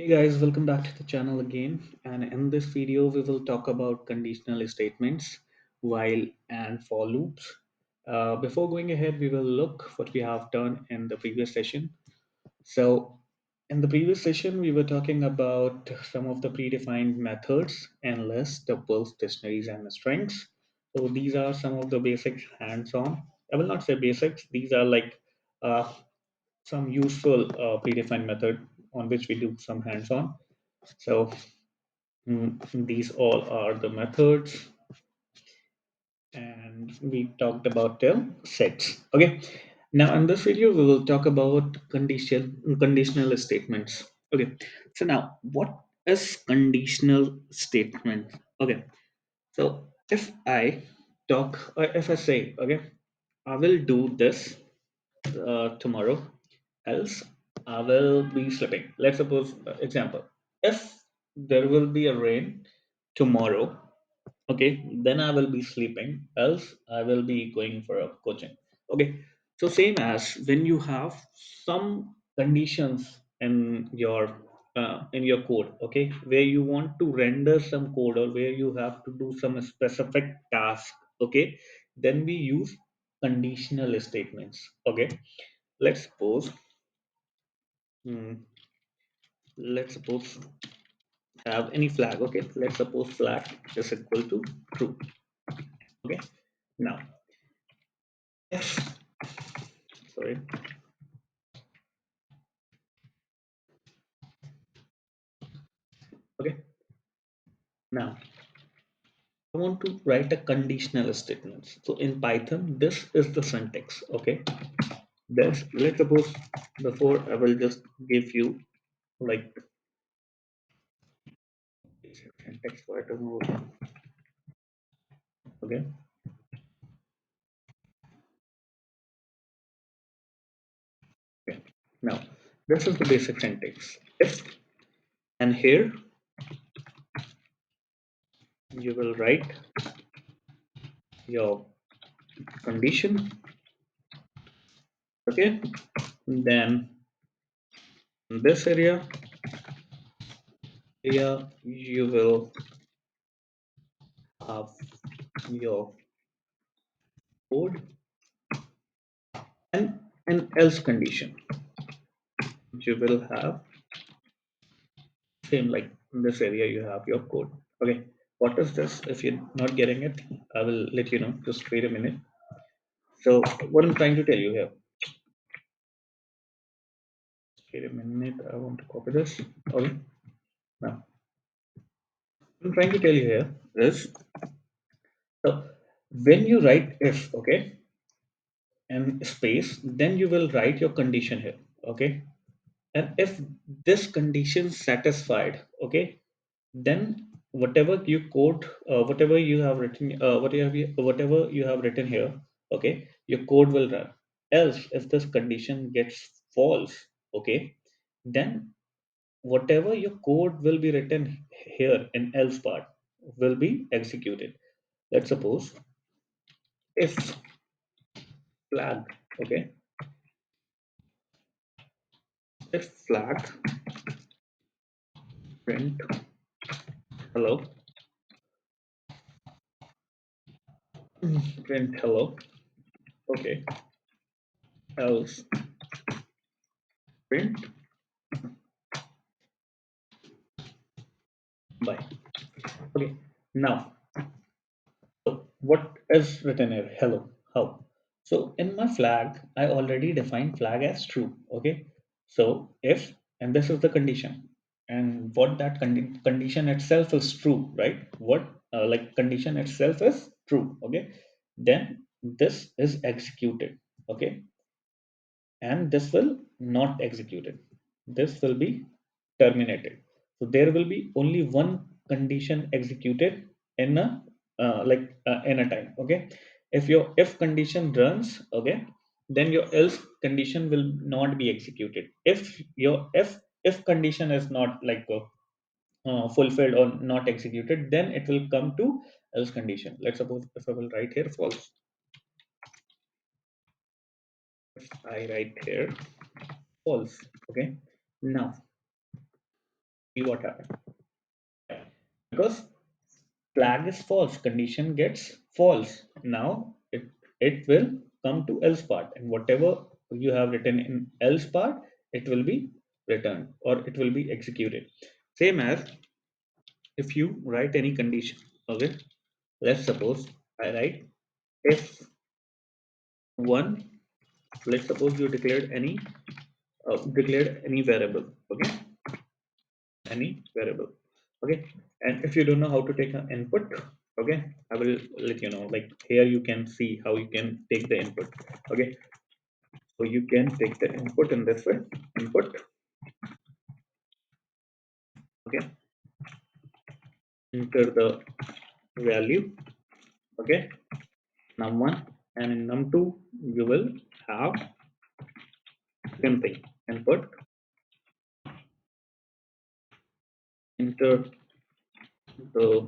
Hey guys, welcome back to the channel again. And in this video, we will talk about conditional statements, while and for loops. Before going ahead, we will look what we have done in the previous session. So, in the previous session, we were talking about some of the predefined methods and lists, tuples, dictionaries, and strings. So, these are some of the basic hands-on. I will not say basics. These are like uh, some useful predefined method on which we do some hands-on. So these all are the methods, and we talked about till sets. Okay. Now in this video we will talk about conditional statements. Okay. So now what is conditional statement? Okay. So if I say, okay, I will do this tomorrow, else I will be sleeping. Let's suppose, example, if there will be a rain tomorrow, okay, then I will be sleeping, else I will be going for a coaching. Okay, so same as when you have some conditions in your code, okay, where you want to render some code or where you have to do some specific task, okay, then we use conditional statements. Okay, let's suppose hmm, let's suppose have any flag. Okay, let's suppose flag is equal to true. Okay, now if sorry, okay, now I want to write a conditional statement. So in Python, this is the syntax. Okay, this, let's suppose, before I will just give you like syntax for it. Okay, okay, now this is the basic syntax. If, and here you will write your condition. Okay, then in this area here you will have your code, and an else condition. You will have same like in this area you have your code. Okay, what is this? If you're not getting it, I will let you know. Just wait a minute. So what I'm trying to tell you here, wait a minute, I want to copy this. Okay, now what I'm trying to tell you here is, so when you write if, okay, and space, then you will write your condition here. Okay, and if this condition satisfied, okay, then whatever you code, whatever you have written, whatever you have written here, okay, your code will run. Else if this condition gets false, okay, then whatever your code will be written here in else part will be executed. Let's suppose if flag, okay, if flag print hello, print hello, okay, else print bye. Okay, now what is written here? Hello. How? So in my flag, I already defined flag as true. Okay. So if, and this is the condition, and what that condition itself is true, right? What like condition itself is true. Okay. Then this is executed. Okay, and this will not executed. This will be terminated. So there will be only one condition executed in a in a time. Okay, if your if condition runs, okay, then your else condition will not be executed. If your if condition is not fulfilled or not executed, then it will come to else condition. Let's suppose if I will write here false. If I write here false, okay, now See what happened. Because flag is false, condition gets false. Now it will come to else part, and whatever you have written in else part, it will be returned or it will be executed. Same as if you write any condition. Okay, let's suppose I write if one. Let's suppose you declared any variable. Okay, any variable. Okay, and if you don't know how to take an input, okay, I will let you know. Like here you can see how you can take the input. Okay, so you can take the input in this way. Input. Okay, enter the value. Okay, num1, and in num2 you will have same thing. Input, enter the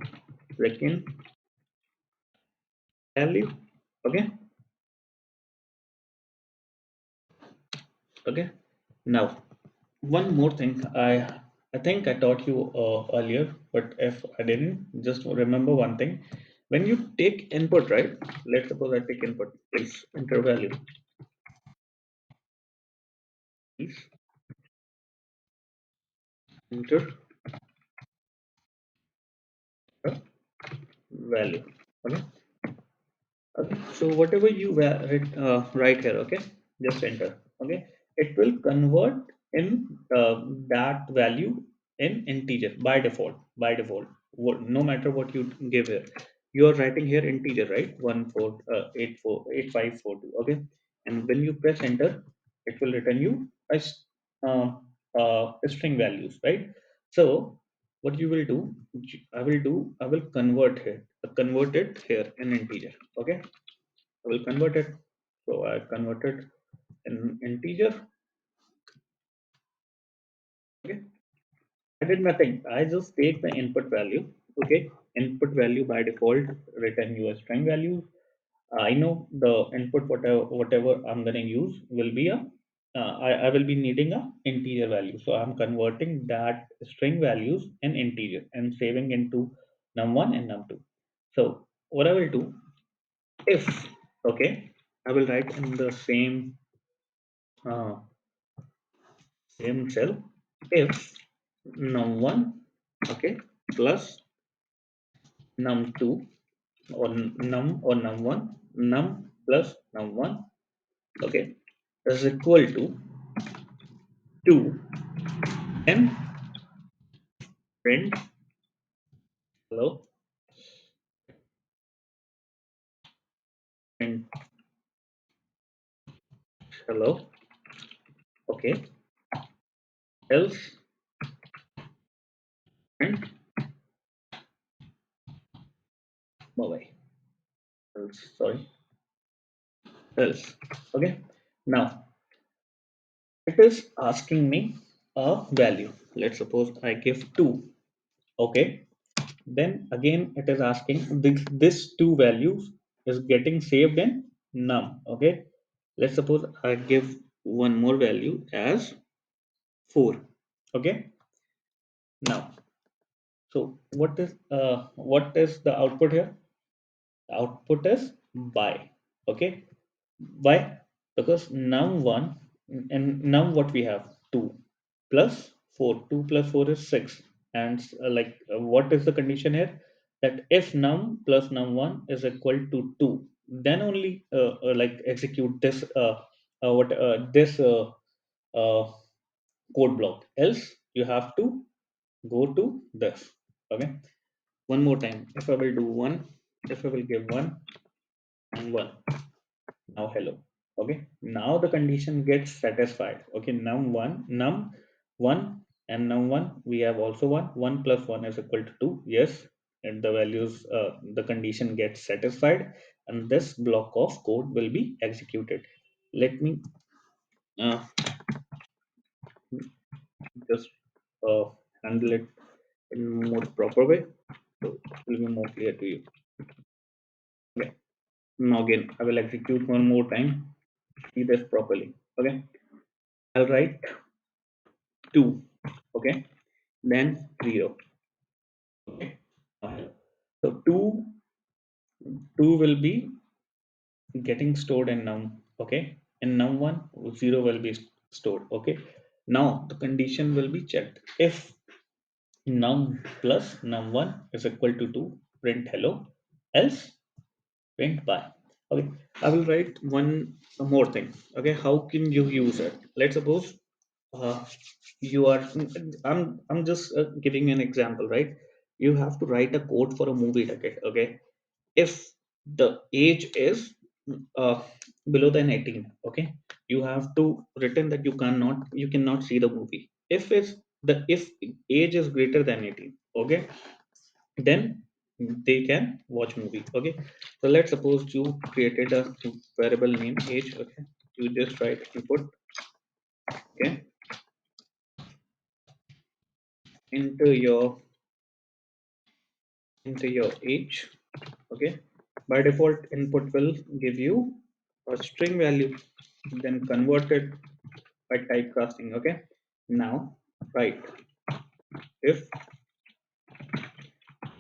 second value. Okay, okay, now one more thing. I think I taught you earlier, but if I didn't, just remember one thing. When you take input, right? Let's suppose I take input. Please enter value. Please enter the value. Okay. Okay. So whatever you write here, okay, just enter. Okay, it will convert in that value in integer by default. By default, no matter what you give here, you are writing here integer, right? 1484852. Okay, and when you press enter, it will return you as uh, string values, right? So what you will do, I will convert it here in integer. Okay, I will convert it. So I converted in integer. Okay, I did nothing. I just take the input value. Okay, input value by default return you a string value. I know the input, whatever I'm gonna use will be a I will be needing a integer value. So I'm converting that string values in integer and saving into num1 and num2. So what I will do, if, okay, I will write in the uh, same cell, if num1, okay, plus num2, or num1, num plus num1, okay, is equal to 2, then print hello, print hello. Okay, else print bye. Else, sorry, else. Okay, now it is asking me a value. Let's suppose I give 2. Okay, then again it is asking this two values is getting saved in num. Okay, let's suppose I give one more value as 4. Okay, now, so what is the output here? The output is by. Okay, why? Because num1 and num, what we have, 2 plus 4. 2 plus 4 is 6. And what is the condition here? That if num plus num1 is equal to 2, then only execute this code block. Else you have to go to this. Okay, one more time. If I will do 1, if I will give 1 and 1, now hello. Okay, now the condition gets satisfied. Okay, num1 and num1, we have also 1. 1 plus 1 is equal to 2. Yes, and the values, the condition gets satisfied, and this block of code will be executed. Let me uh, just uh, handle it in more proper way, so it will be more clear to you. Okay, now again I will execute one more time. See this properly. Okay, I'll write 2. Okay, then 0. Okay. So two will be getting stored in num. Okay, in num1 0 will be stored. Okay, now the condition will be checked. If num plus num1 is equal to 2, print hello, else print bye. Okay, I will write one more thing. Okay, how can you use it? Let's suppose uh, you are I'm just giving an example, right? You have to write a code for a movie ticket. Okay, if the age is uh, below than 18, okay, you have to written that you cannot see the movie. If age is greater than 18, okay, then they can watch movie. Okay, so let's suppose you created a variable name age. Okay, you just write input. Okay, enter your age. Okay, by default input will give you a string value, then convert it by typecasting. Okay, now write if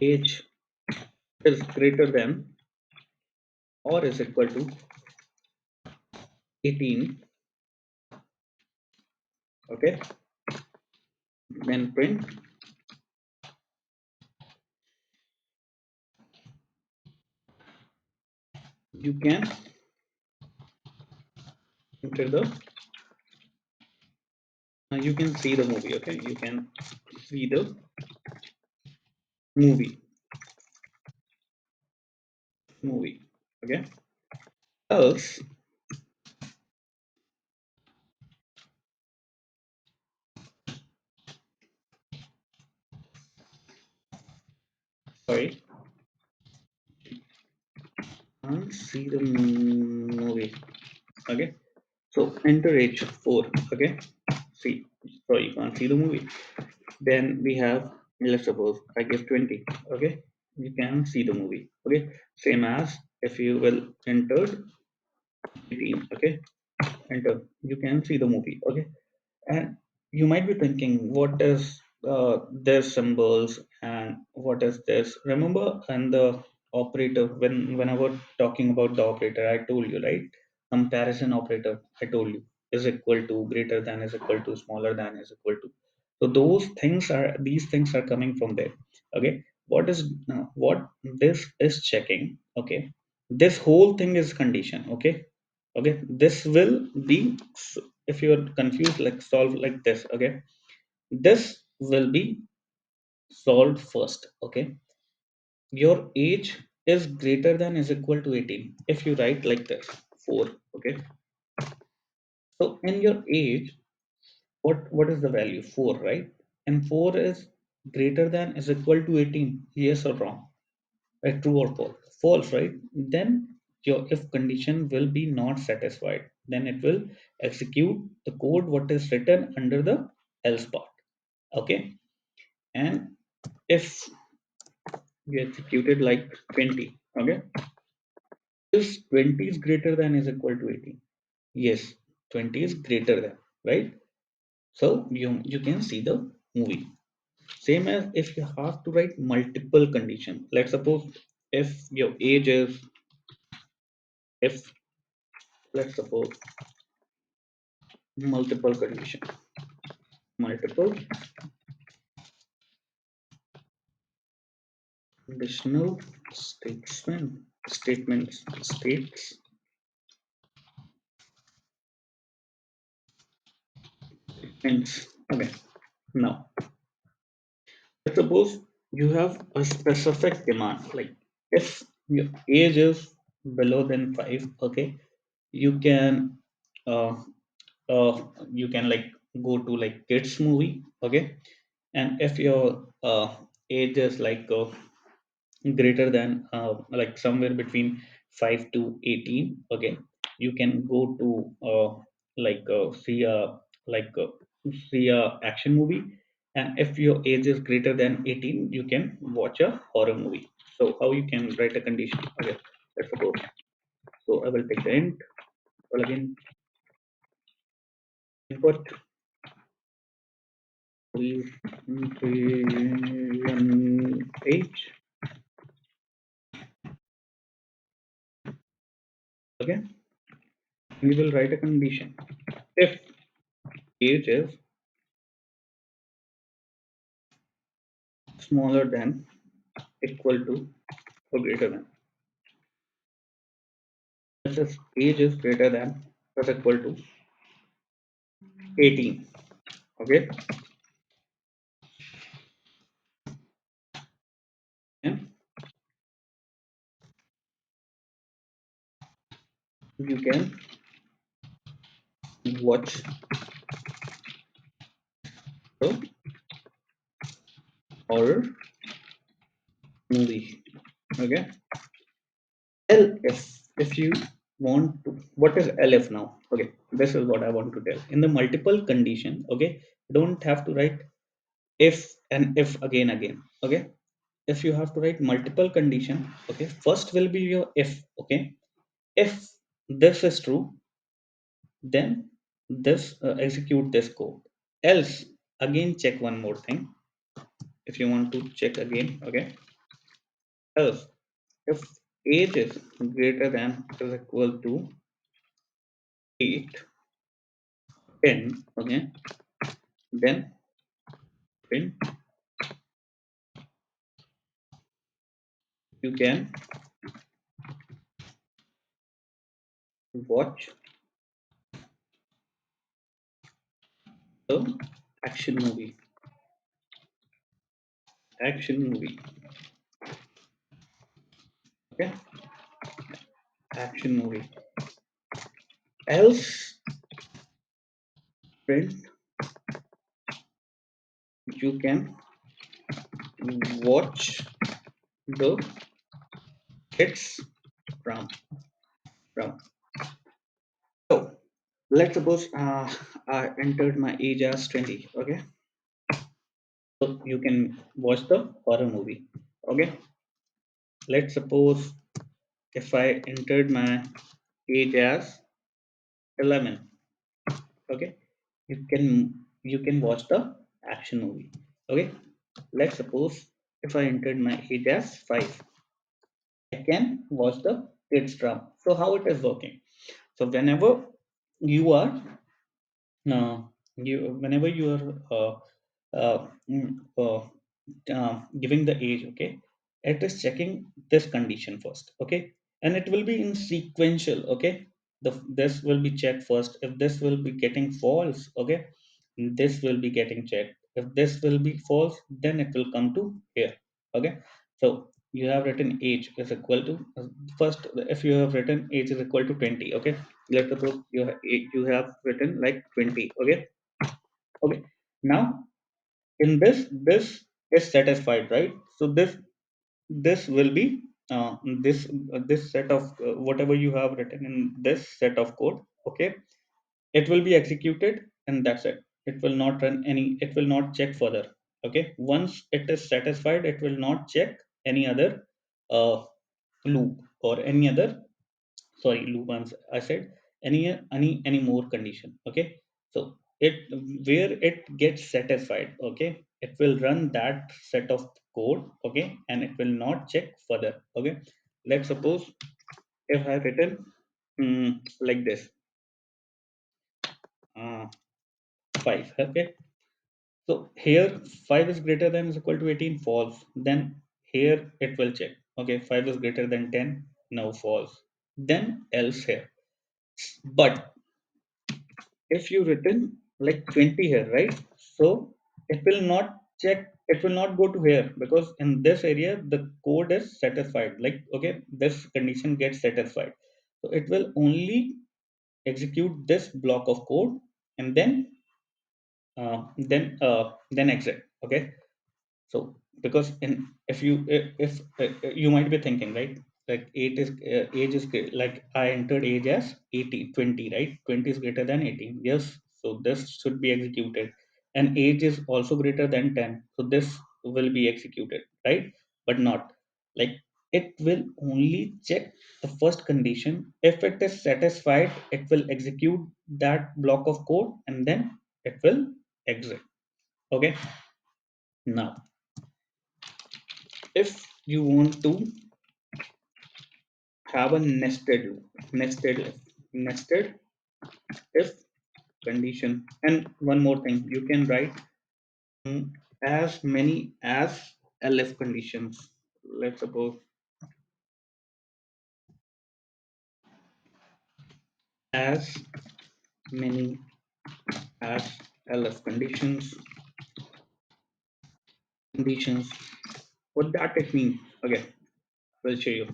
age is greater than or is equal to 18. Okay, then print you can enter the you can see the movie. Okay, you can see the movie. Okay, else sorry, can't see the movie. Okay, so enter age 4. Okay, see, so you can't see the movie. Then we have, let's suppose I give 20. Okay, you can see the movie. Okay, same as if you will enter 18. Okay, enter, you can see the movie. Okay, and you might be thinking, what is their symbols and what is this? Remember, and the operator, when I was talking about the operator, I told you, right? Comparison operator, I told you, is equal to, greater than is equal to, smaller than is equal to. So these things are coming from there. Okay, what this is checking? Okay, this whole thing is condition. Okay, okay, this will be, if you're confused, like solve like this. Okay, this will be solved first. Okay, your age is greater than is equal to 18. If you write like this 4. Okay, so in your age, what is the value? 4, right? And 4 is greater than is equal to 18, yes or wrong? Right, true or false? False, right? Then your if condition will be not satisfied, then it will execute the code what is written under the else part. Okay, and if you executed like 20. Okay, is 20 is greater than is equal to 18? Yes, 20 is greater than, right? So you can see the movie. Same as if you have to write multiple condition. Let's suppose if your age is, if let's suppose multiple condition, multiple conditional statements. Okay, now let's suppose you have a specific demand, like if your age is below than 5. Okay, you can uh, uh you can like go to like kids movie. Okay, and if your age is like greater than like somewhere between 5 to 18. Okay, you can go to like see a action movie. And if your age is greater than 18, you can watch a horror movie. So how you can write a condition? Okay, let's suppose, so I will take the int, well again, input Presentation age. Okay, we will write a condition. If age is smaller than, equal to, or greater than. This is age is greater than or equal to 18. Okay, and you can watch the horror movie. Okay, LF, if you want to, what is LF now? Okay, this is what I want to tell. In the multiple condition, okay, you don't have to write if and if again. Okay, if you have to write multiple condition, okay, first will be your if. Okay, if this is true, then this execute this code. Else, again check one more thing. If you want to check again, okay, else if age is greater than or equal to 8, 10, okay, then print you can watch the action movie. Action movie. Okay, action movie. Else, print you can watch the hits from from. So let's suppose I entered my age as 20. Okay, so you can watch the horror movie. Okay, let's suppose if I entered my age as 11. Okay, you can watch the action movie. Okay, let's suppose if I entered my age as 5, I can watch the kids drama. So how it is working? So you are whenever you are uh, mm, uh, giving the age, okay, it is checking this condition first, okay, and it will be in sequential. Okay, this will be checked first. If this will be getting false, okay, this will be getting checked. If this will be false, then it will come to here. Okay, so you have written age is equal to, first, if you have written age is equal to 20. Okay, let's suppose you have written like 20. Okay, okay, now in this is satisfied, right? So this will be this set of whatever you have written in this set of code. Okay, it will be executed, and that's it. It will not run any, it will not check further. Okay, once it is satisfied, it will not check any other uh, loop or any other, sorry, loop, I said any more condition. Okay, so it, where it gets satisfied, okay, it will run that set of code. Okay, and it will not check further. Okay, let's suppose if I written like this, 5. Okay, so here 5 is greater than is equal to 18, false. Then here it will check. Okay, 5 is greater than 10, now false. Then else here. But if you written like 20 here, right? So it will not check, it will not go to here, because in this area the code is satisfied. Like, okay, this condition gets satisfied, so it will only execute this block of code, and then exit. Okay, so because in, if you might be thinking, right, like age is like I entered age as 80, 20, right? 20 is greater than 18. Yes, so this should be executed, and age is also greater than 10, so this will be executed, right? But not, like, it will only check the first condition. If it is satisfied, it will execute that block of code, and then it will exit. Okay. Now, if you want to have a nested if condition, and one more thing, you can write as many as elif conditions. Let's suppose as many as elif conditions. What that it means? Okay, we'll show you.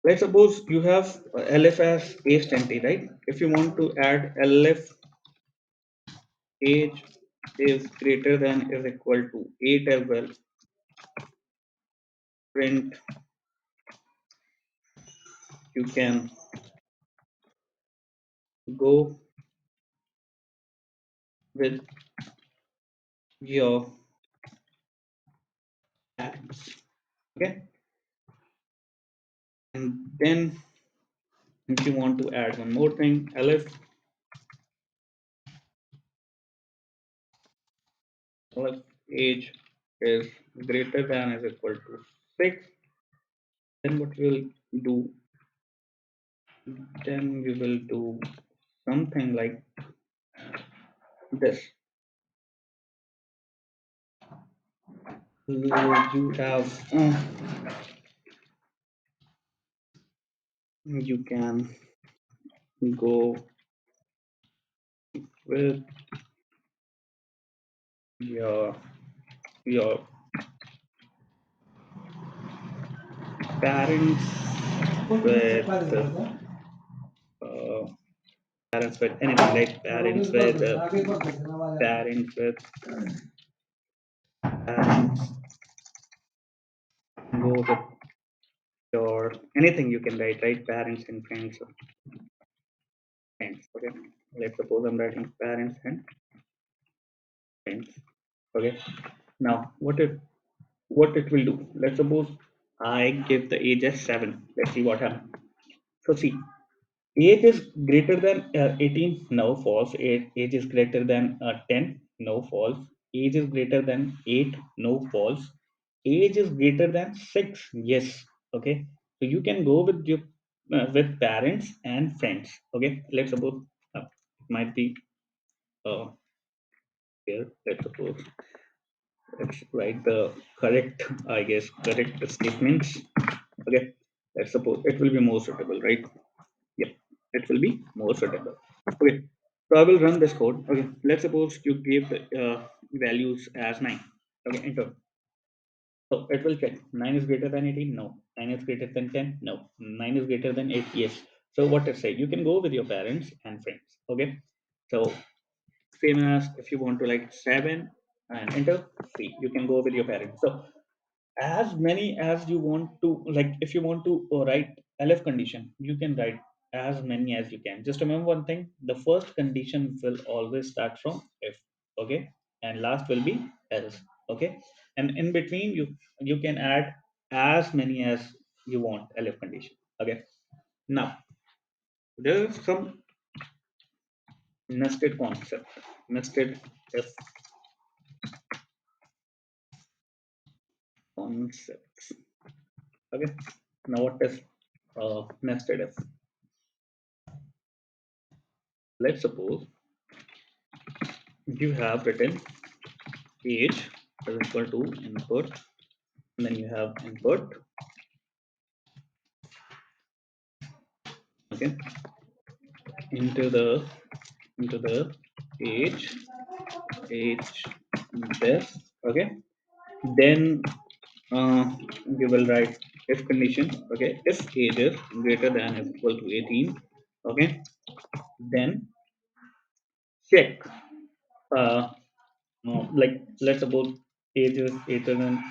Let's suppose you have elif as age 20, right? If you want to add elif age is greater than is equal to 8 as well, print you can go with your parents. Okay, and then if you want to add one more thing, elif age is greater than is equal to 6, then what we'll do, then we will do something like this. You have you can go with your your parents with uh, parents with anything like parents with parents go with your anything you can write, right? Parents and friends or friends. Okay, let's suppose I'm writing parents and friends. Okay, now what it will do, let's suppose I give the age as 7. Let's see what happens. So see, age is greater than 18, no false. Age is greater than 10, no false. Age is greater than 8, no false. Age is greater than 6, yes. Okay, so you can go with your with parents and friends. Okay, let's suppose it might be uh, here. Let's suppose let's write the correct, I guess, correct statements. Okay, let's suppose it will be more suitable, right? Yeah, it will be more suitable. Okay, so I will run this code. Okay, let's suppose you give the values as 9. Okay, enter. So it will check 9 is greater than 18, no. 9 is greater than 10, no. 9 is greater than 8, yes. So what it say, you can go with your parents and friends. Okay, so same as if you want to like 7 and enter 3, you can go with your parents. So as many as you want to, like if you want to write elif condition, you can write as many as you can. Just remember one thing, the first condition will always start from if. Okay, and last will be else. Okay, and in between you can add as many as you want elif condition. Okay, now there is some nested concept, nested if concepts. Okay, now what is nested if? Let's suppose you have written age is equal to input, and then you have input. Okay, into the age age this. Okay, then uh, you will write if condition. Okay, if age is greater than or equal to 18. Okay, then check like let's suppose age is greater than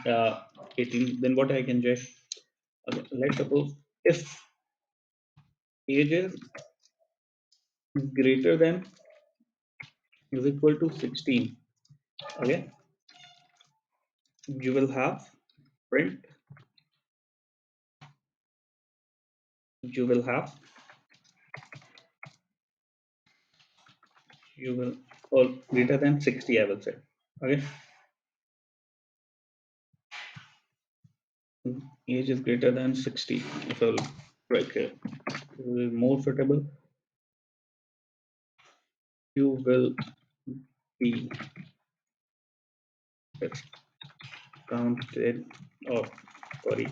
18, then what I can just, okay, let's suppose if age is greater than is equal to 16. Okay, you will have print, you will have you will or greater than 60, I will say. Okay, age is greater than 60. If I'll write here, more suitable, you will be discounted, or sorry,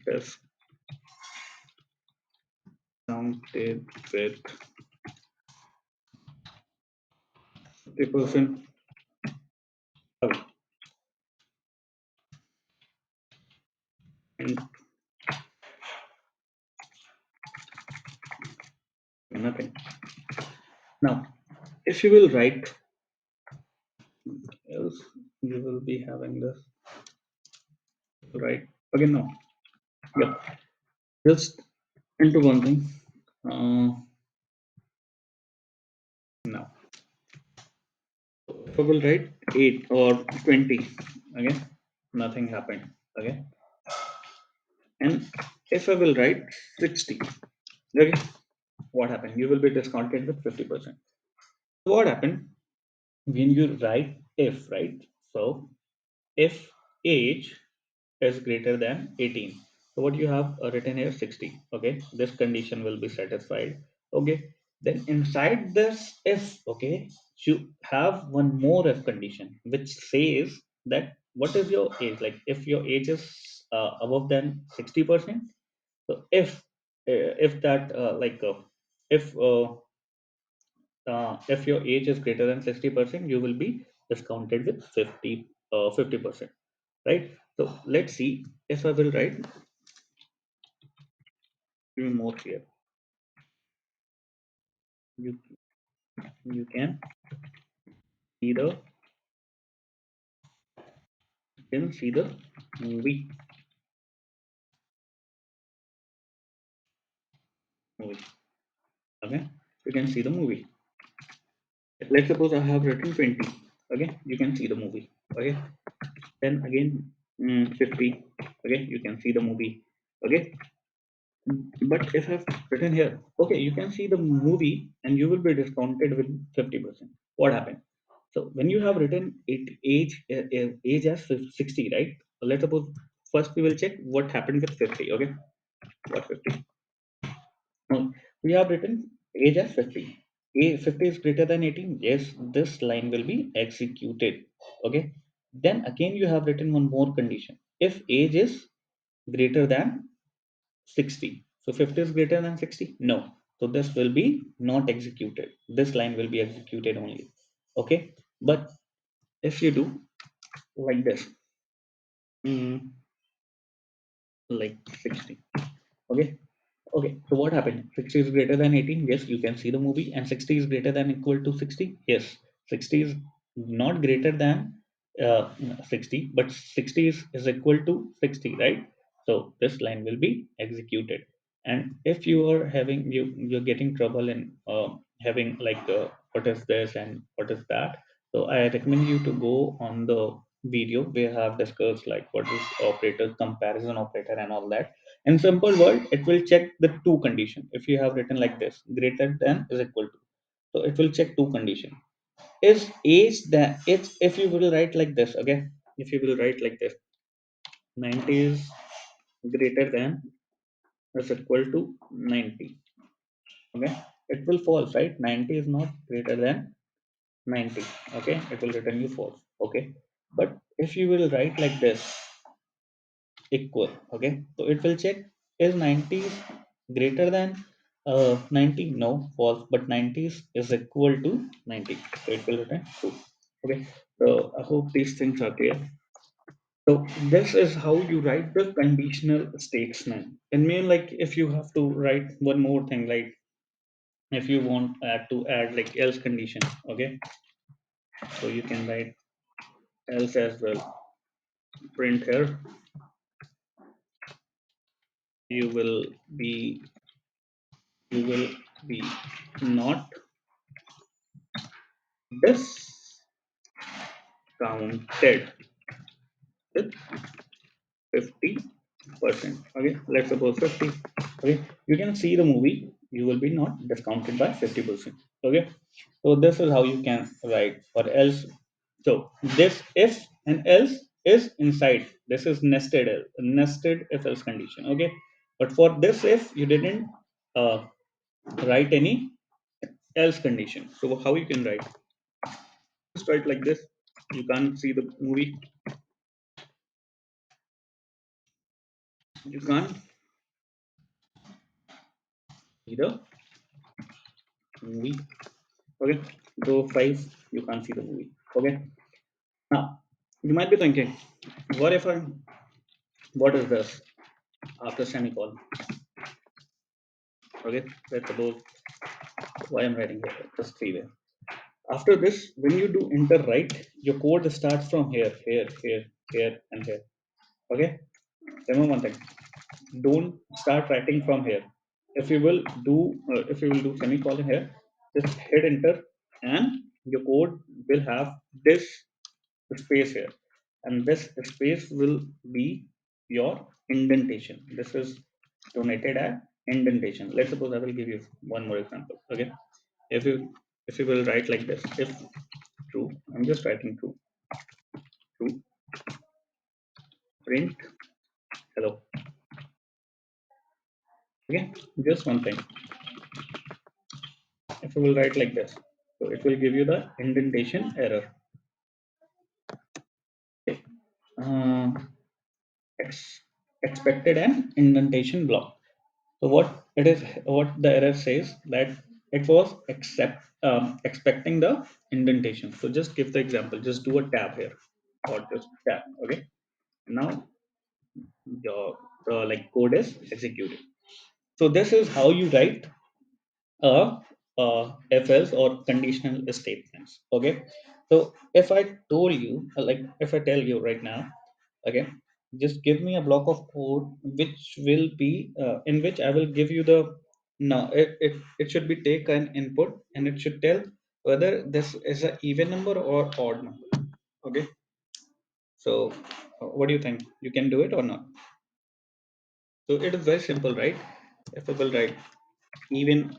discounted with 50%. And nothing. Now, if you will write, else you will be having this, right? Again, no. Yeah, just into one thing. Now, if I will write 8 or 20, okay, nothing happened. Okay, and if I will write 60, okay, what happened? You will be discounted with 50%. What happened when you write if, right? So, if age is greater than 18. So what you have written here 60. Okay, this condition will be satisfied. Okay, then inside this if, okay, you have one more if condition which says that what is your age, like if your age is above than 60%. So if that if your age is greater than 60%, you will be discounted with 50%, right? So let's see if I will write even more here. You you see the see the movie movie. Okay, you can see the movie. Let's suppose I have written 20. Okay, you can see the movie. Okay, then again 50. Okay, you can see the movie. Okay, but if I've written here, okay, you can see the movie and you will be discounted with 50%. What happened? So when you have written it age as 60, right? So let's suppose first we will check what happened with 50. Okay, what 50? No, we have written age as 50. 50 is greater than 18. Yes, this line will be executed. Okay. Then again you have written one more condition. If age is greater than 60. So 50 is greater than 60? No. So this will be not executed. This line will be executed only. Okay. But if you do like this, mm, like 60. Okay. Okay, so what happened? 60 is greater than 18. Yes, you can see the movie. And 60 is greater than equal to 60. Yes, 60 is not greater than 60, but 60 is equal to 60, right? So this line will be executed. And if you are having you're getting trouble in having like what is this and what is that, so I recommend you to go on the video. We have discussed like what is operator, comparison operator, and all that. In simple word, it will check the two condition. If you have written like this, greater than is equal to, so it will check two condition. Is age that it's if you will write like this, okay? If you will write like this, 90 is greater than is equal to 90. Okay, it will false, right? 90 is not greater than 90. Okay, it will return you false. Okay, but if you will write like this, equal, okay, so it will check is 90 greater than 90. No, false, but 90 is equal to 90, so it will return true. Okay, so I hope these things are clear. So this is how you write the conditional statement. And mean, like if you have to write one more thing, like if you want to add like else condition, okay, so you can write else as well. Print here, you will be you will be not discounted with 50%. Okay, let's suppose 50. Okay, you can see the movie, you will be not discounted by 50%. Okay, So this is how you can write or else. So this if and else is inside. This is nested if else condition. Okay, but for this if you didn't uh, write any else condition. So how you can write? Just write like this. You can't see the movie. You can't see the movie. Okay. So five, you can't see the movie. Okay. Now you might be thinking, what if I what is this after semicolon? Okay. Let's suppose why I'm writing here. Just three there. After this, when you do enter right, your code starts from here, and here. Okay. Remember one thing. Don't start writing from here. If you will do semicolon here, just hit enter, and your code will have this space here, and this space will be your indentation. This is donated as indentation. Let's suppose I will give you one more example. Okay, if you will write like this, if true, I'm just writing true, print hello. Okay, just one thing. If you will write like this, so it will give you the indentation error. Okay. Ex- Expected an indentation block. So what the error says that it was expecting the indentation. So just give the example. Just do a tab here or just tab. Okay. Now the like code is executed. So this is how you write uh, if else or conditional statements. Okay, so if I told you, like if I tell you right now, okay, just give me a block of code which will be in which I will give you the no, it should be take an input and it should tell whether this is an even number or odd number. Okay, so what do you think? You can do it or not? So it is very simple, right? If I will write even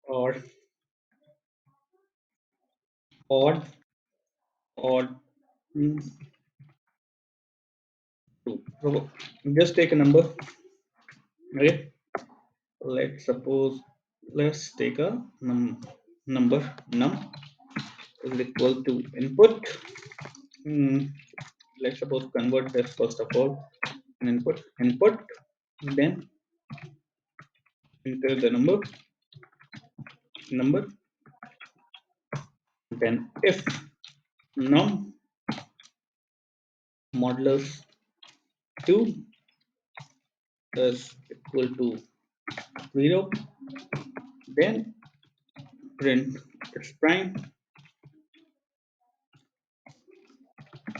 or odd odd mm, two. So just take a number. Okay. Let's take a number num is equal to input. Hmm, let's suppose convert this first of all an input, then enter the number, then if num modulus 2 is equal to 0, then print its prime.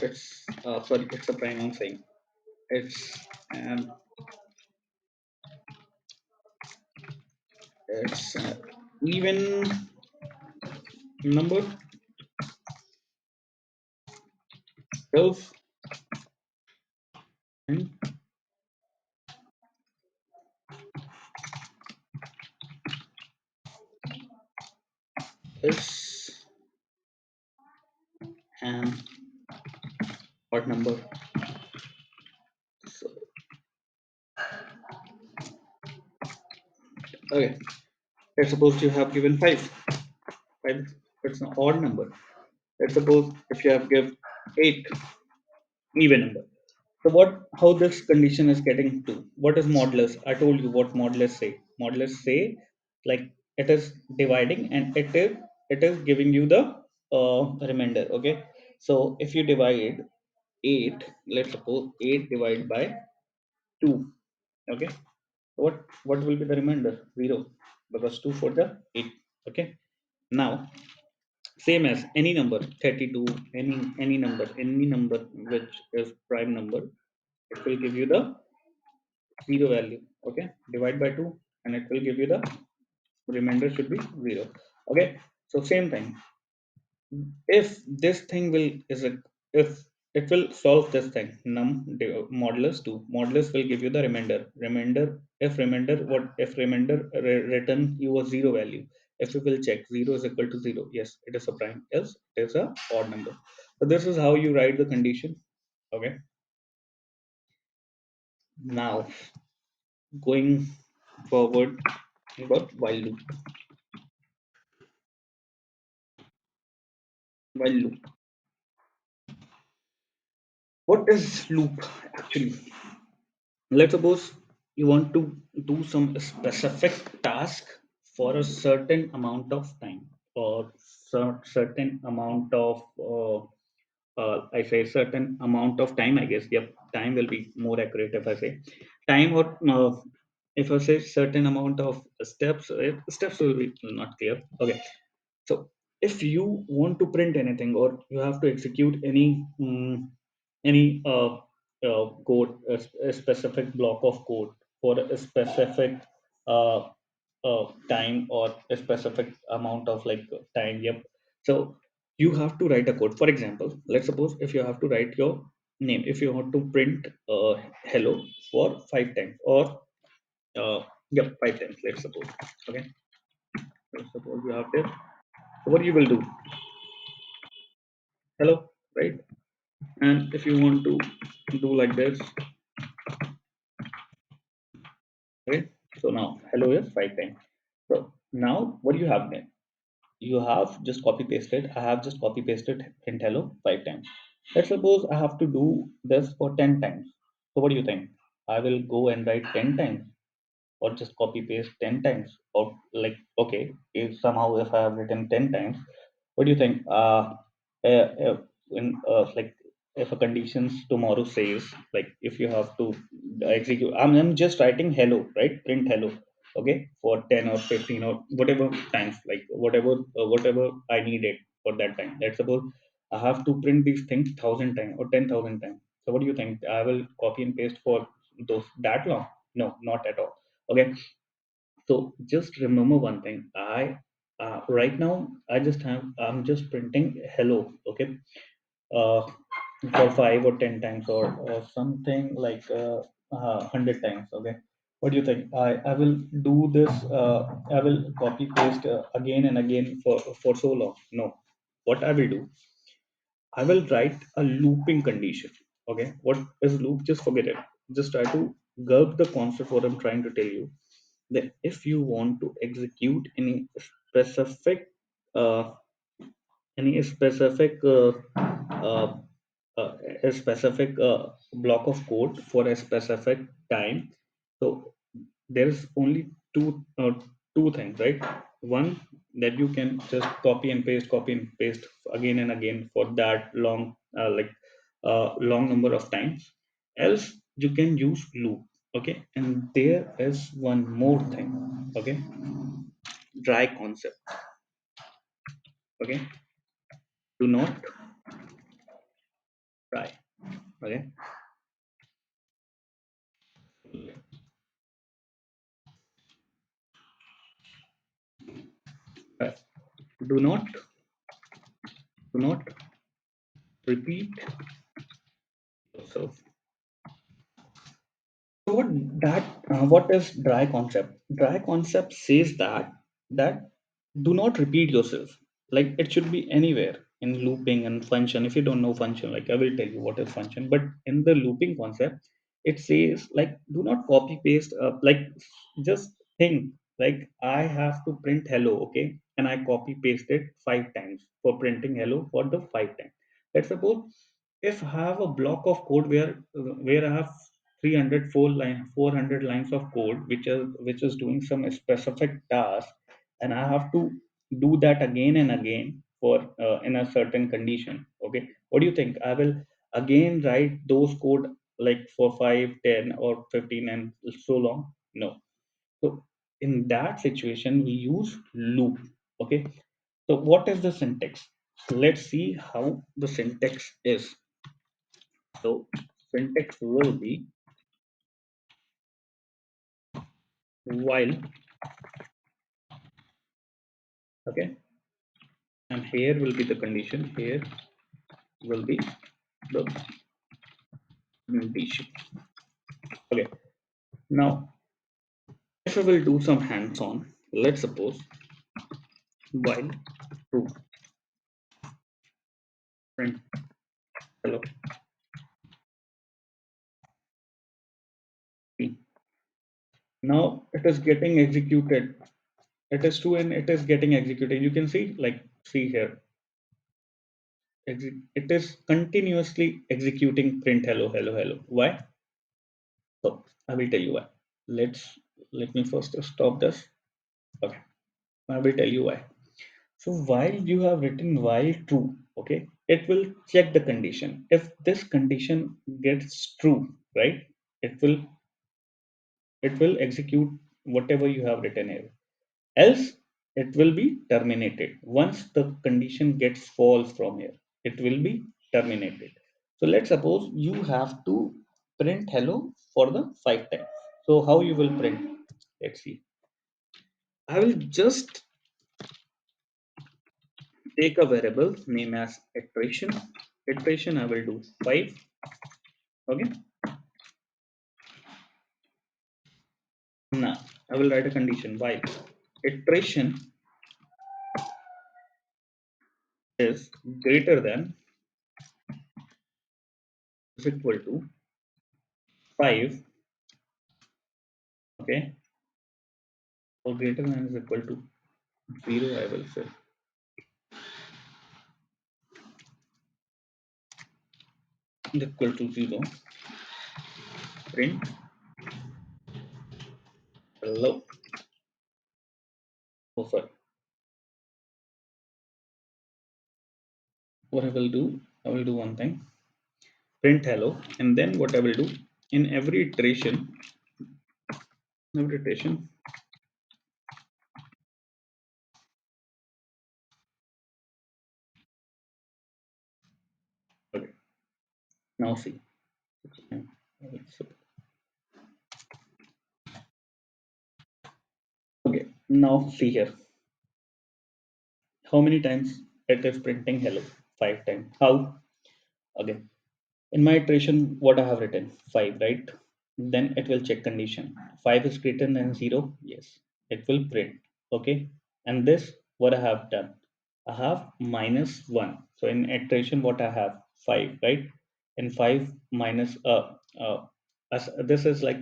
It's sorry, it's a prime. I'm saying it's an it's even number 12 and is an odd number. So, okay, let's suppose you have given 5. 5, it's an odd number. Let's suppose if you have given 8, even number. So how this condition is getting to? What is modulus? I told you what modulus say. Modulus say like it is dividing and it is giving you the remainder. Okay, so if you divide 8, let's suppose 8 divided by 2. Okay, what will be the remainder? 0, because 2 for the 8. Okay, now same as any number 32, any number which is prime number, it will give you the 0 value. Okay, divide by 2 and it will give you the remainder should be 0. Okay, so same thing. If this thing will is a if it will solve this thing modulus 2, modulus will give you the remainder. If remainder return you a 0 value, If we will check 0 is equal to 0, yes, it is a prime, else it is a odd number. So this is how you write the condition. Okay. Now going forward, we got while loop. While loop. What is loop actually? Let's suppose you want to do some specific task for a certain amount of time, or certain amount of I say certain amount of time, I guess. Yep, time will be more accurate if I say time, or if I say certain amount of steps, steps will be not clear. Okay, so if you want to print anything, or you have to execute any code, a specific block of code for a specific uh, time, or a specific amount of like time. Yep. So you have to write a code. For example, let's suppose if you have to write your name, if you want to print hello for 5 times, or yep, 5 times. Let's suppose. Okay. Let's suppose you have this. So what you will do? Hello, right? And if you want to do like this, right? So now hello is 5 times. So now what you have done, you have just copy pasted. I have just copy pasted print hello 5 times. Let's suppose I have to do this for 10 times. So what do you think? I will go and write 10 times, or just copy paste 10 times, or like, okay, if somehow if I have written 10 times, what do you think? Uh, uh in like, if a conditions tomorrow says, like, if you have to execute, I'm just writing hello, right? Print hello, okay, for 10 or 15 or whatever times, like whatever I needed for that time. Let's suppose I have to print these things 1,000 times or 10,000 times. So what do you think? I will copy and paste for those that long? No, not at all. Okay. So just remember one thing. Right now I'm just printing hello. Okay. uh, for 5 or 10 times, or something like 100 times. Okay. What do you think? I will do this. I will copy paste again and again for so long? No. What I will do, I will write a looping condition. Okay. What is loop? Just forget it. Just try to gulp the concept what I'm trying to tell you. That if you want to execute specific uh, any specific uh, uh, a specific block of code for a specific time, so there's only two things, right? One, that you can just copy and paste again and again for that long, long number of times. Else you can use loop. Okay. And there is one more thing. Okay. Dry concept. Okay. Do not try. Okay. Right. Do not do not repeat yourself. So what is dry concept? Dry concept says that do not repeat yourself. Like, it should be anywhere in looping and function. If you don't know function, like, I will tell you what is function. But in the looping concept, it says, like, do not copy paste. Like, just think, like, I have to print hello, okay, and I copy paste it 5 times for printing hello for the 5 times. Let's suppose if I have a block of code where I have 400 lines of code, which is doing some specific task, and I have to do that again and again for in a certain condition. Okay, what do you think? I will again write those code like for 5, 10, or 15 and so long? No. So in that situation, we use loop. Okay. So what is the syntax? So let's see how the syntax is. So syntax will be while, okay, and here will be the condition. Here will be the condition. Okay. Now, if I will do some hands-on, let's suppose while true, print hello. See, now it is getting executed. It is true and it is getting executed. You can see, like, see here, it is continuously executing print hello, hello, hello. Why? So I will tell you why. Let's let me first stop this. Okay, I will tell you why. So while you have written while true, okay, it will check the condition. If this condition gets true, right, it will it will execute whatever you have written here. Else, it will be terminated. Once the condition gets false from here, it will be terminated. So let's suppose you have to print hello for the 5 times. So how you will print? Let's see. I will just take a variable name as iteration. Iteration I will do 5. Okay. Now I will write a condition while iteration is greater than is equal to 5. Okay. Or greater than is equal to 0, I will say. Equal to 0. Print hello. Oh, sorry. What I will do, I will do one thing. Print hello, and then what I will do in every iteration. Okay. Now see. Okay. Now see here. How many times it is printing hello? 5 times. How? Okay. In my iteration, what I have written 5, right? Then it will check condition. 5 is greater than 0. Yes, it will print. Okay. And this, what I have done, I have -1. So in iteration, what I have 5, right? And 5 minus as this is like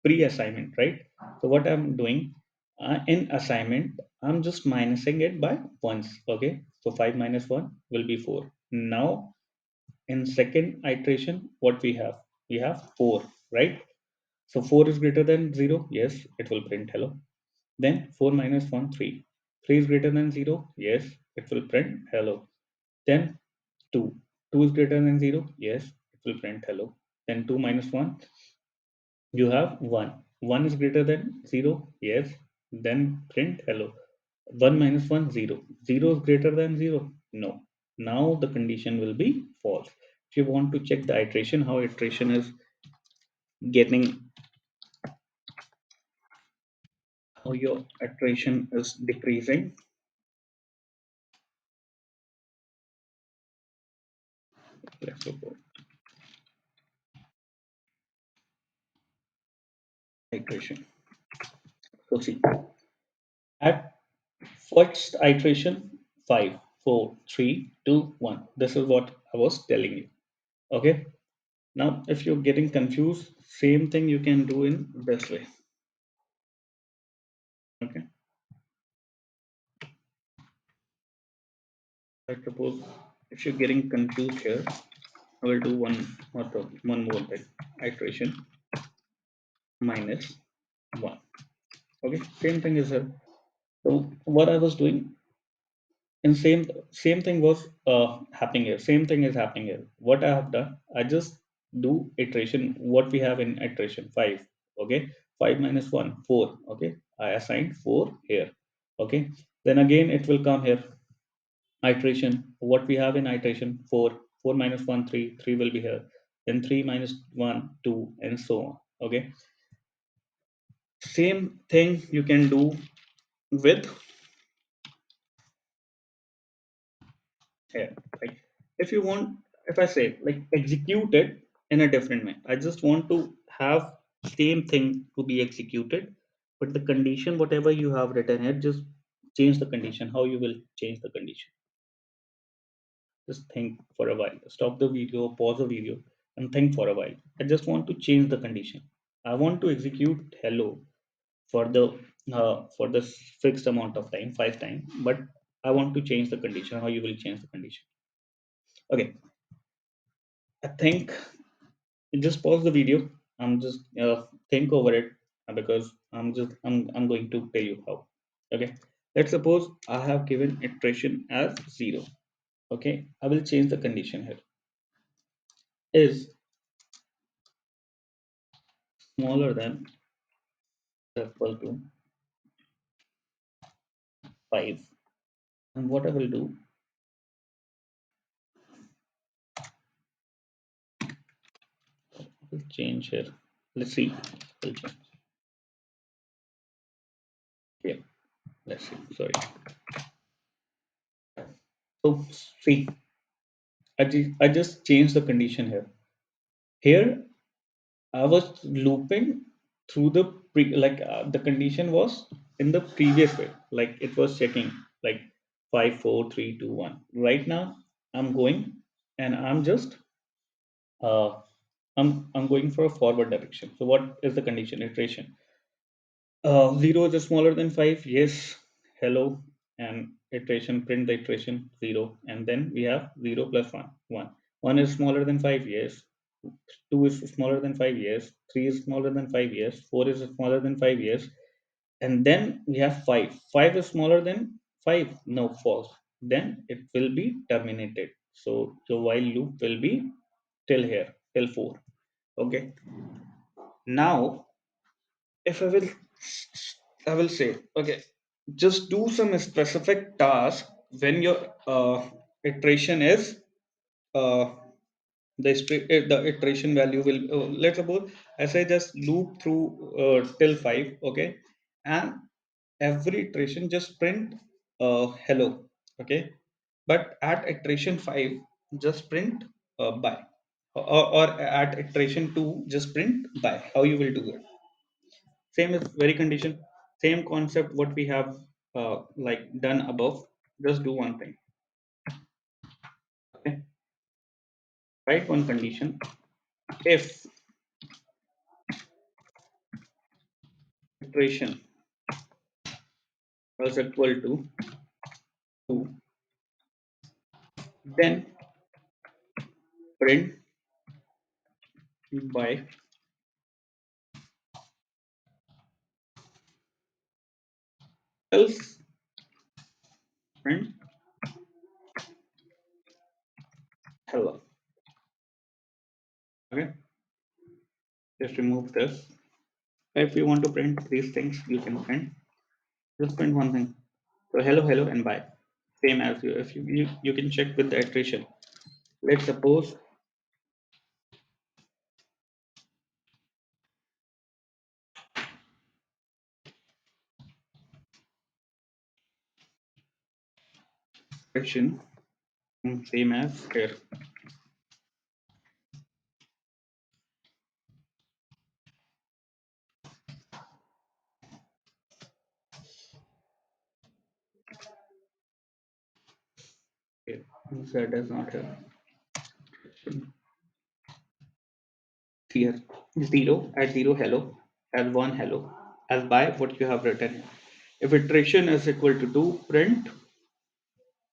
pre-assignment, right? So what I'm doing in assignment, I'm just minusing it by once. Okay. So 5 minus 1 will be 4. Now in second iteration, what we have 4, right? So 4 is greater than 0. Yes, it will print hello. Then 4 minus 1, 3. 3 is greater than 0. Yes, it will print hello. Then 2. 2 is greater than 0. Yes, it will print hello. Then 2 minus 1, you have 1. 1 is greater than 0. Yes, then print hello. 1 minus 1, 0. 0 is greater than 0. No. Now the condition will be false. If you want to check the iteration, how iteration is getting, how your iteration is decreasing. Let's suppose iteration. So see, at first iteration, 5, 4, 3, 2, 1. This is what I was telling you. Okay. Now, if you're getting confused, same thing you can do in this way. Okay. I suppose if you're getting confused here, I will do one more thing. Iteration minus 1. Okay, same thing is here. So what I was doing, and same thing was happening here. Same thing is happening here. What I have done, I just do iteration. What we have in iteration 5. Okay, 5 minus 1, 4. Okay, I assigned 4 here. Okay, then again it will come here. Iteration. What we have in iteration 4. 4 minus 1, 3. 3 will be here. Then 3 minus 1, 2, and so on. Okay, same thing you can do with here. Like if you want, if I say like execute it in a different way, I just want to have same thing to be executed, but the condition whatever you have written here, just change the condition, how you will change the condition. Just think for a while. Stop the video, pause the video, and think for a while. I just want to change the condition. I want to execute hello for the fixed amount of time, 5 times, but I want to change the condition. How you will change the condition? Okay, I think just pause the video. I'm just think over it because I'm going to tell you how. Okay, let's suppose I have given iteration as 0. Okay, I will change the condition here. Is smaller than equal to 5. And what I will do, will change here. Let's see. Will change. Yeah, let's see. Sorry. So see, I just changed the condition here. Here I was looping through the the condition was in the previous way, like it was checking like 5 4 3 2 1. Right now I'm going and uh I'm going for a forward direction. So what is the condition iteration? 0 is smaller than 5. Yes. Hello. And iteration, print the iteration 0. And then we have 0 plus 1. 1. 1 is smaller than 5. Yes. 2 is smaller than 5 years. 3 is smaller than 5 years. 4 is smaller than 5 years. And then we have 5. 5 is smaller than 5. No, false. Then it will be terminated. So the while loop will be till here, till 4. Okay. Now, if I will say, okay, just do some specific task when your iteration is uh, the iteration value will let's suppose as I just loop through till 5. Okay, and every iteration just print hello. Okay, but at iteration 5 just print bye, or at iteration 2 just print bye. How you will do it? Same is very condition, same concept what we have like done above. Just do one thing. Okay, write one condition. If iteration was equal to 2, then print by, else print hello. Okay, just remove this. If you want to print these things, you can print. Just print one thing. So hello, hello, and bye. Same as you. If you can check with the iteration. Let's suppose iteration same as here. Okay, Z is not here. Here 0 at 0 hello, as 1 hello, as by what you have written. If iteration is equal to 2, print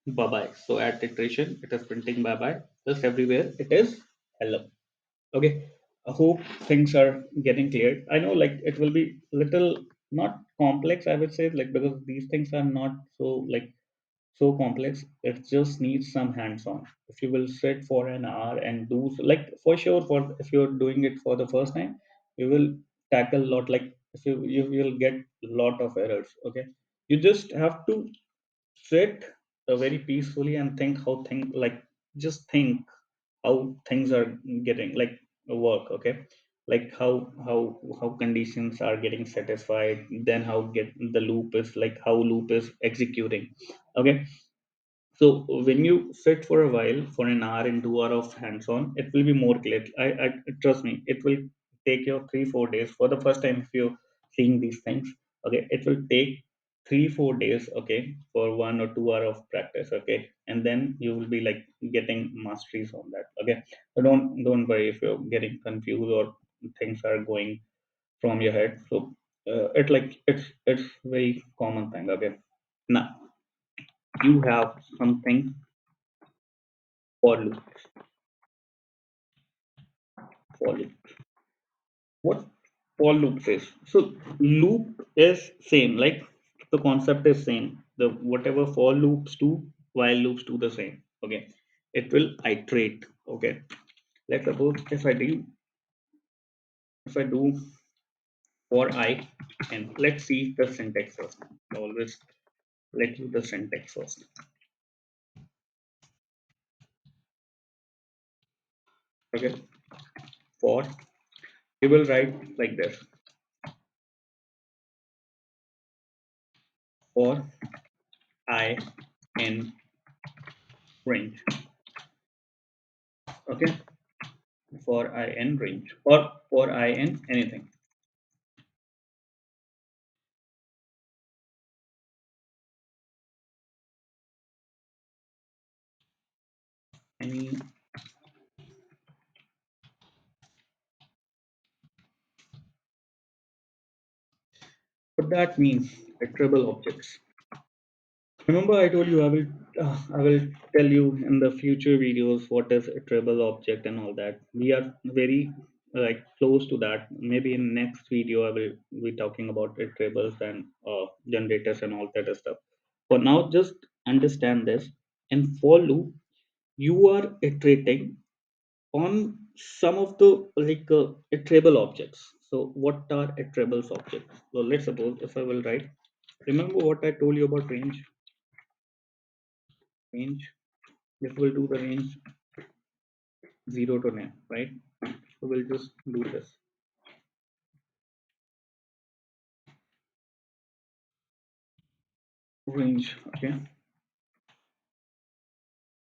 bye bye. So at iteration, it is printing bye bye. Just everywhere it is hello. Okay. I hope things are getting clear. I know like it will be little not complex, I would say, like because these things are not so like so complex. It just needs some hands-on. If you will sit for an hour and do like for sure for if you're doing it for the first time, you will tackle a lot like if you will get a lot of errors. Okay. You just have to sit very peacefully and think how thing like just think how things are getting like work. Okay, like how conditions are getting satisfied, then how get the loop is like how loop is executing. Okay, so when you sit for a while for an hour and 2 hour of hands-on, it will be more clear. I trust me, it will take you 3 4 days for the first time if you're seeing these things. Okay, it will take 3 4 days, okay, for 1 or 2 hour of practice, okay, and then you will be like getting masteries on that, okay. So don't worry if you're getting confused or things are going from your head. So it's very common thing, okay. Now you have something for loop. For loop, what for loop is? So loop is same, like the concept is same. The whatever for loops do, while loops do the same, okay. It will iterate, okay. Let's suppose if I do for I, and let's see the syntax first. I always let you the syntax first, okay. For you will write like this: for I in range, okay. For I in range, or for I in anything, any. What that means, iterable objects. Remember, I told you I will tell you in the future videos what is iterable object and all that. We are very like close to that. Maybe in next video I will be talking about iterables and generators and all that stuff. For now, just understand this. In for loop, you are iterating on some of the iterable objects. So what are iterables objects? So let's suppose if I will write. Remember what I told you about range? Range. This will do the range 0 to 9, right? So we'll just do this. Range, okay.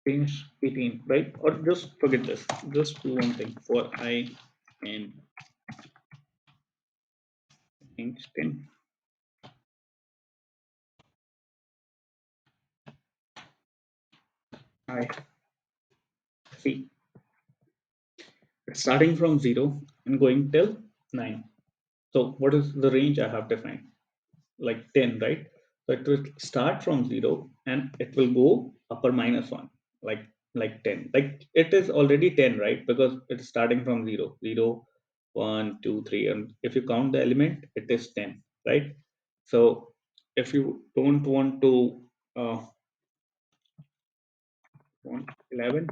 Range 18, right? Or just forget this. Just do one thing. For I and range 10. I see. It's starting from 0 and going till 9. So what is the range I have defined? Like 10, right? So it will start from 0 and it will go upper minus 1, like like 10. Like it is already 10, right? Because it's starting from 0, 0, 1, 2, 3, and if you count the element, it is 10, right? So if you don't want to want 11,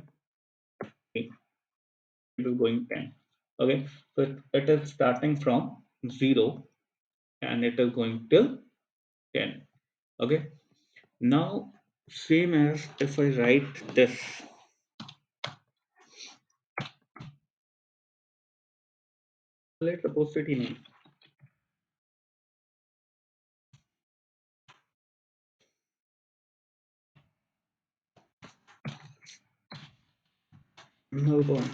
it is going 10. Okay, so it is starting from 0 and it is going till 10. Okay, now same as if I write this. Let's suppose city name. Melbourne.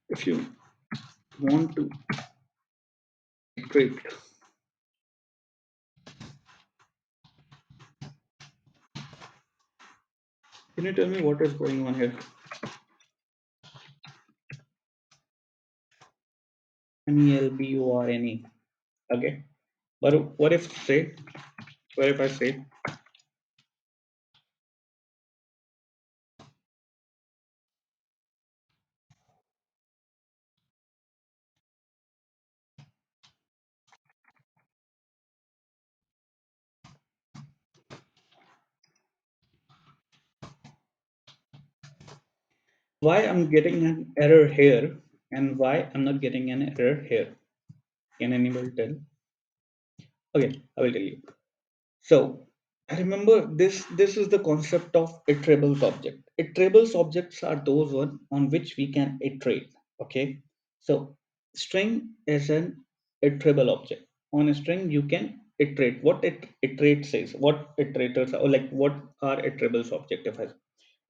If you want to iterate, can you tell me what is going on here? MELBORNE. Okay. But what if I say, why I'm getting an error here and why I'm not getting an error here? Can anybody tell? Okay, I will tell you. So I remember this is the concept of iterables object. Iterables objects are those one on which we can iterate. Okay. So string is an iterable object. On a string you can iterate. What iterate says, what iterators are, or like what are iterables object? If I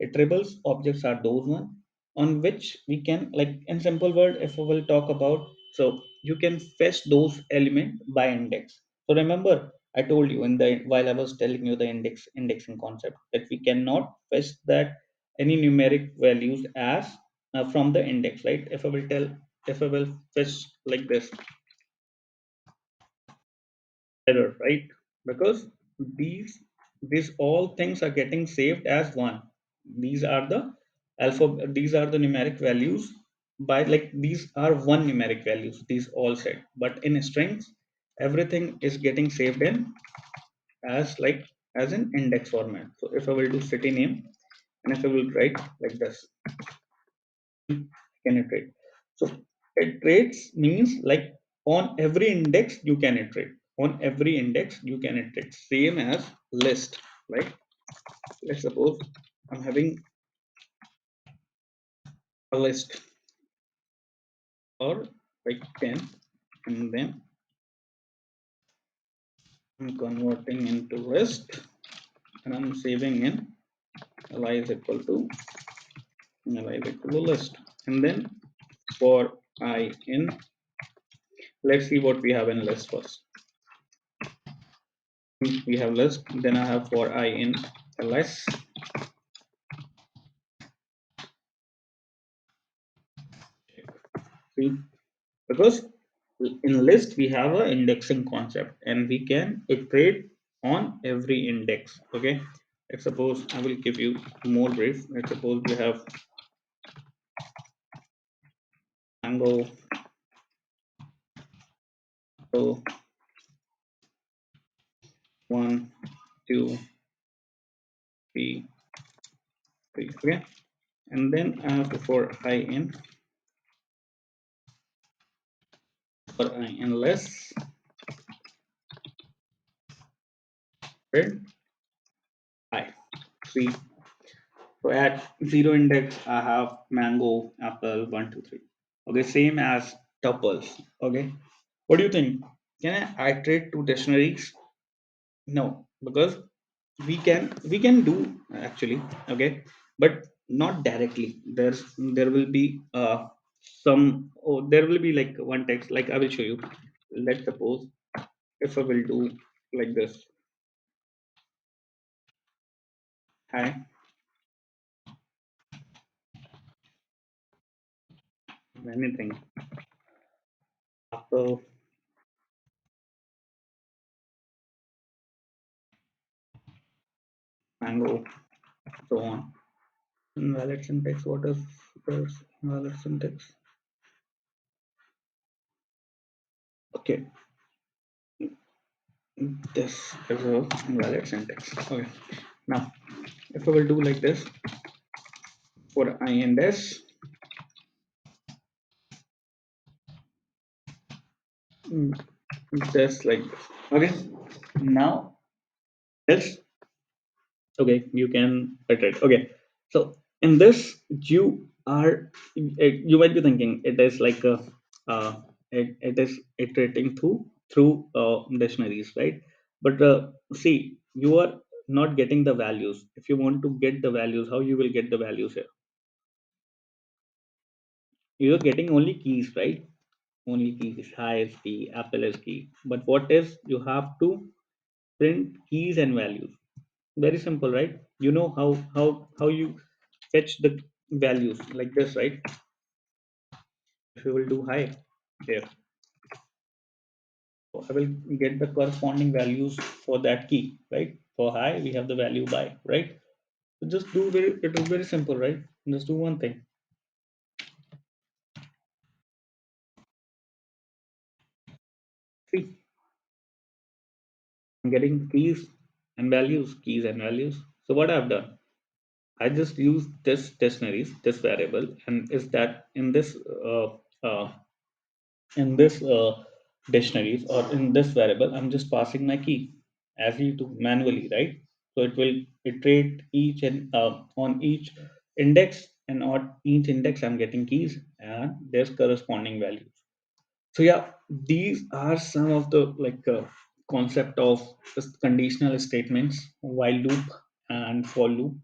iterables objects are those one on which we can, like in simple word, if we will talk about, so you can fetch those element by index. So remember, I told you in the while I was telling you the indexing concept that we cannot fetch that any numeric values as from the index, right? If I will fetch like this error, right? Because these these all things are getting saved as one. These are the these are the numeric values by like these are one numeric values, these all set. But in strings, everything is getting saved in as like as an index format. So if I will do city name and if I will write like this, can iterate. So iterates means like on every index you can iterate. On every index you can iterate. Same as list, right? Let's suppose I'm having a list or like 10 and then I'm converting into list and I'm saving in li is equal to li is equal to list. And then for I in, let's see what we have in list first. We have list, then I have for I in ls. See, because in list we have a indexing concept and we can iterate on every index. Okay, let's suppose I will give you more brief. Let's suppose we have mango, so 1 2 3 3. Okay, and then I have to for I in, for I in less print I 3. So at zero index, I have mango, apple, 1, 2, 3. Okay, same as tuples. Okay, what do you think? Can I iterate two dictionaries? No, because we can do actually. Okay, but not directly. There will be some. Oh, there will be like one text. Like I will show you. Let's suppose if I will do like this. Hi, anything. Apple, mango, so on. Invalid syntax. What is this invalid syntax? Okay, this is a invalid syntax. Okay, now if I will do like this for I and s, mm, just like this. Okay, now this. Okay, you can iterate. Okay, so in this you are you might be thinking it is like a it is iterating through dictionaries, right? But see, you are not getting the values. If you want to get the values, how you will get the values here? You are getting only keys, right? Only keys. Hi is key, apple is key, but what is you have to print keys and values. Very simple, right? You know how you fetch the values like this, right? If you will do high here, so I will get the corresponding values for that key, right? For high, we have the value by, right? So just do very, it is very simple, right? Just do one thing. See, I'm getting keys and values. So what I've done, I just use this dictionaries, this variable, and is that in this dictionaries or in this variable, I'm just passing my key as you do manually, right? So it will iterate each and on each index, and on each index I'm getting keys and there's corresponding values. So yeah, these are some of the like concept of this conditional statements, while loop and for loop.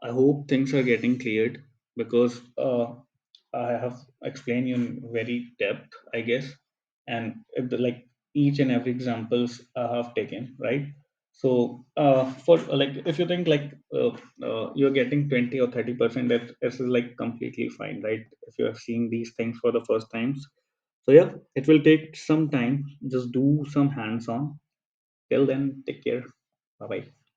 I hope things are getting cleared because I have explained you in very depth, I guess. And like each and every examples I have taken, right? So for like if you think like you're getting 20 or 30%, that this is like completely fine, right? If you are seeing these things for the first times. So yeah, it will take some time. Just do some hands-on. Till then, take care. Bye bye.